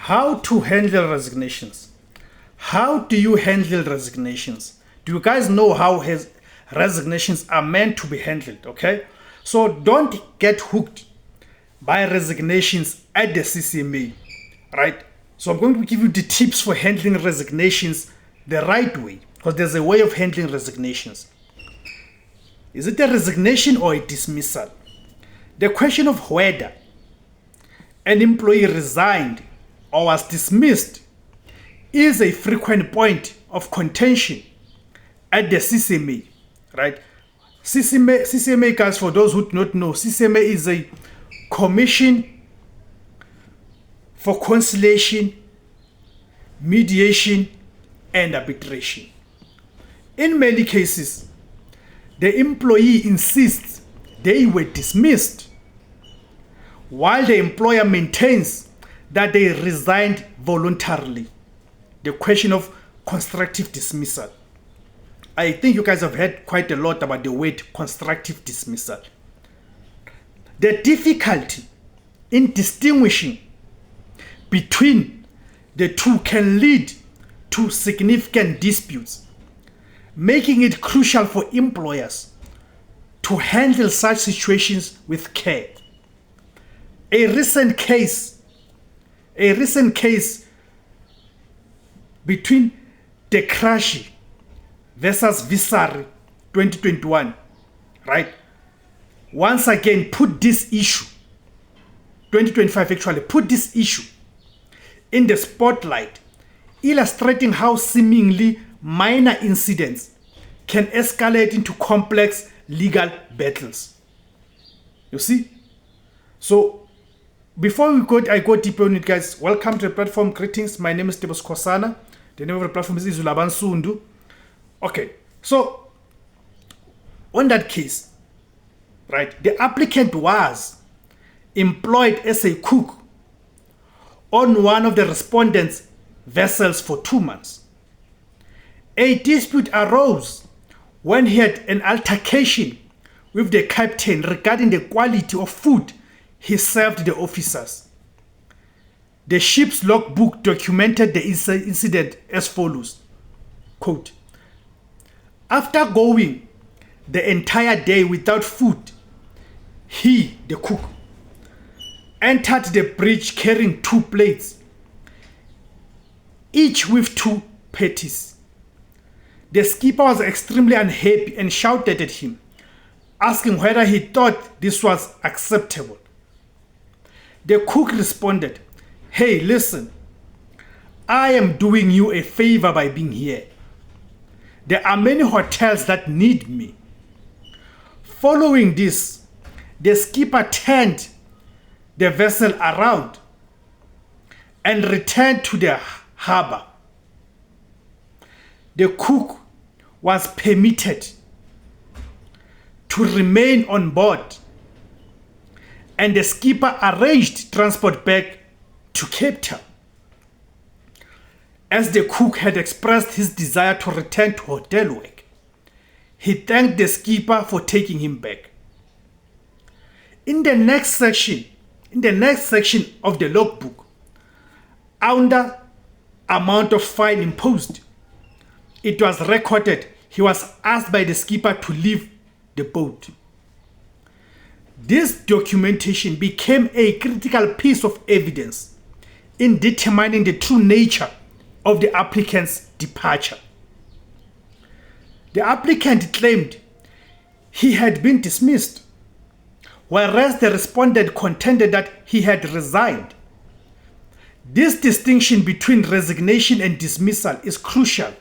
How to handle resignations. How do you handle resignations? Do you guys know how resignations are meant to be handled? Okay, so don't get hooked by resignations at the CCMA, right? So I'm going to give you the tips for handling resignations the right way, because there's a way of handling resignations. Is it a resignation or a dismissal? The question of whether an employee resigned or was dismissed is a frequent point of contention at the CCMA, right? CCMA, guys, for those who do not know, CCMA is a commission for conciliation, mediation, and arbitration. In many cases, the employee insists they were dismissed, while the employer maintains that they resigned voluntarily. The question of constructive dismissal. I think you guys have heard quite a lot about the word constructive dismissal. The difficulty in distinguishing between the two can lead to significant disputes, making it crucial for employers to handle such situations with care. A recent case between De Kraschi versus Visari 2021, right? Once again put this issue, 2025 actually, put this issue in the spotlight, illustrating how seemingly minor incidents can escalate into complex legal battles. You see? So before I go deeper on it, guys, welcome to the platform. Greetings. My name is Tebos Kosana. The name of the platform is Izulaban Sundu. Okay, so on that case, right, the applicant was employed as a cook on one of the respondents' vessels for 2 months. A dispute arose when he had an altercation with the captain regarding the quality of food he served the officers. The ship's logbook documented the incident as follows, quote, "After going the entire day without food, he, the cook, entered the bridge carrying 2 plates, each with 2 patties. The skipper was extremely unhappy and shouted at him, asking whether he thought this was acceptable. The cook responded, 'Hey, listen, I am doing you a favor by being here. There are many hotels that need me.' Following this, the skipper turned the vessel around and returned to the harbor. The cook was permitted to remain on board, and the skipper arranged transport back to Cape Town. As the cook had expressed his desire to return to hotel work, he thanked the skipper for taking him back. In the next section of the logbook, under amount of fine imposed, it was recorded he was asked by the skipper to leave the boat. This documentation became a critical piece of evidence in determining the true nature of the applicant's departure. The applicant claimed he had been dismissed, whereas the respondent contended that he had resigned. This distinction between resignation and dismissal is crucial,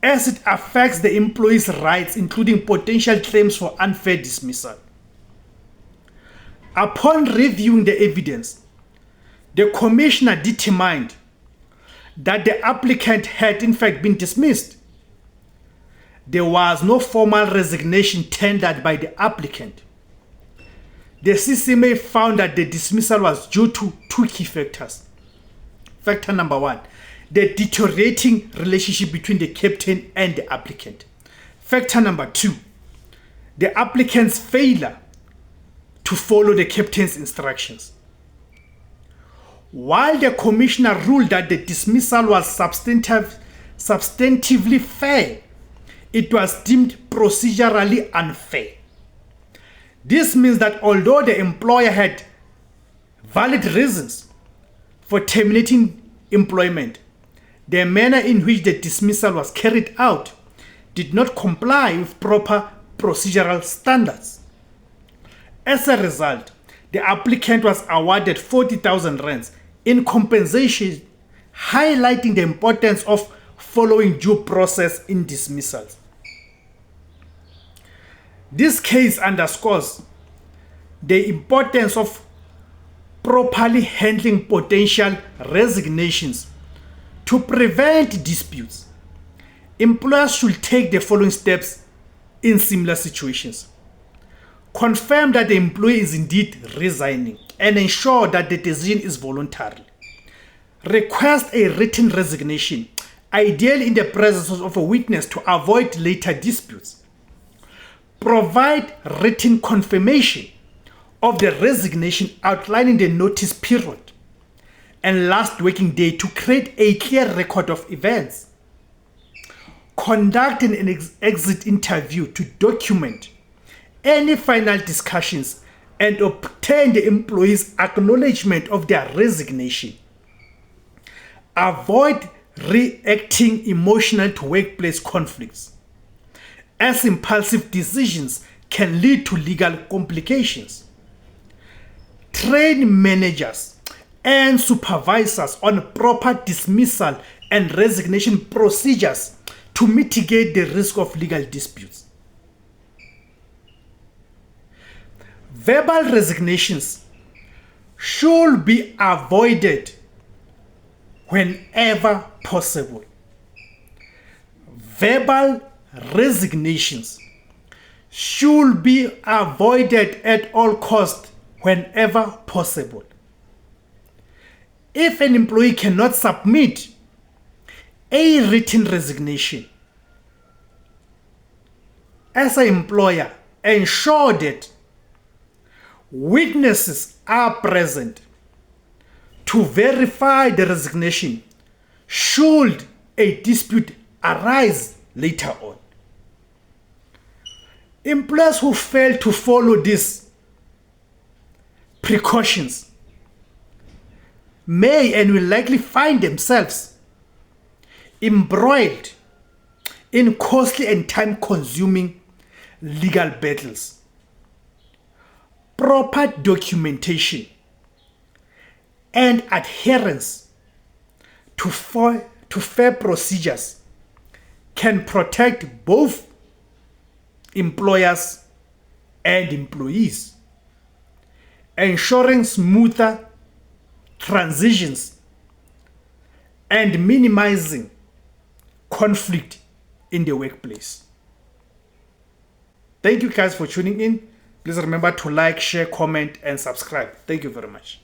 as it affects the employee's rights, including potential claims for unfair dismissal. Upon reviewing the evidence, the commissioner determined that the applicant had in fact been dismissed. There was no formal resignation tendered by the applicant. The CCMA found that the dismissal was due to 2 key factors. Factor number 1, the deteriorating relationship between the captain and the applicant. Factor number 2, the applicant's failure to follow the captain's instructions. While the commissioner ruled that the dismissal was substantively fair, it was deemed procedurally unfair. This means that although the employer had valid reasons for terminating employment, the manner in which the dismissal was carried out did not comply with proper procedural standards. As a result, the applicant was awarded 40,000 rands in compensation, highlighting the importance of following due process in dismissals. This case underscores the importance of properly handling potential resignations to prevent disputes. Employers should take the following steps in similar situations. Confirm that the employee is indeed resigning and ensure that the decision is voluntary. Request a written resignation, ideally in the presence of a witness to avoid later disputes. Provide written confirmation of the resignation outlining the notice period and last working day to create a clear record of events. Conduct an exit interview to document any final discussions and obtain the employee's acknowledgement of their resignation. Avoid reacting emotionally to workplace conflicts, as impulsive decisions can lead to legal complications. Train managers and supervisors on proper dismissal and resignation procedures to mitigate the risk of legal disputes. Verbal resignations should be avoided whenever possible. Verbal resignations should be avoided at all costs whenever possible. If an employee cannot submit a written resignation, as an employer, ensure that witnesses are present to verify the resignation should a dispute arise later on. Employers who fail to follow these precautions may and will likely find themselves embroiled in costly and time-consuming legal battles. Proper documentation and adherence to fair procedures can protect both employers and employees, ensuring smoother transitions and minimizing conflict in the workplace. Thank you guys for tuning in. Please remember to like, share, comment, and subscribe. Thank you very much.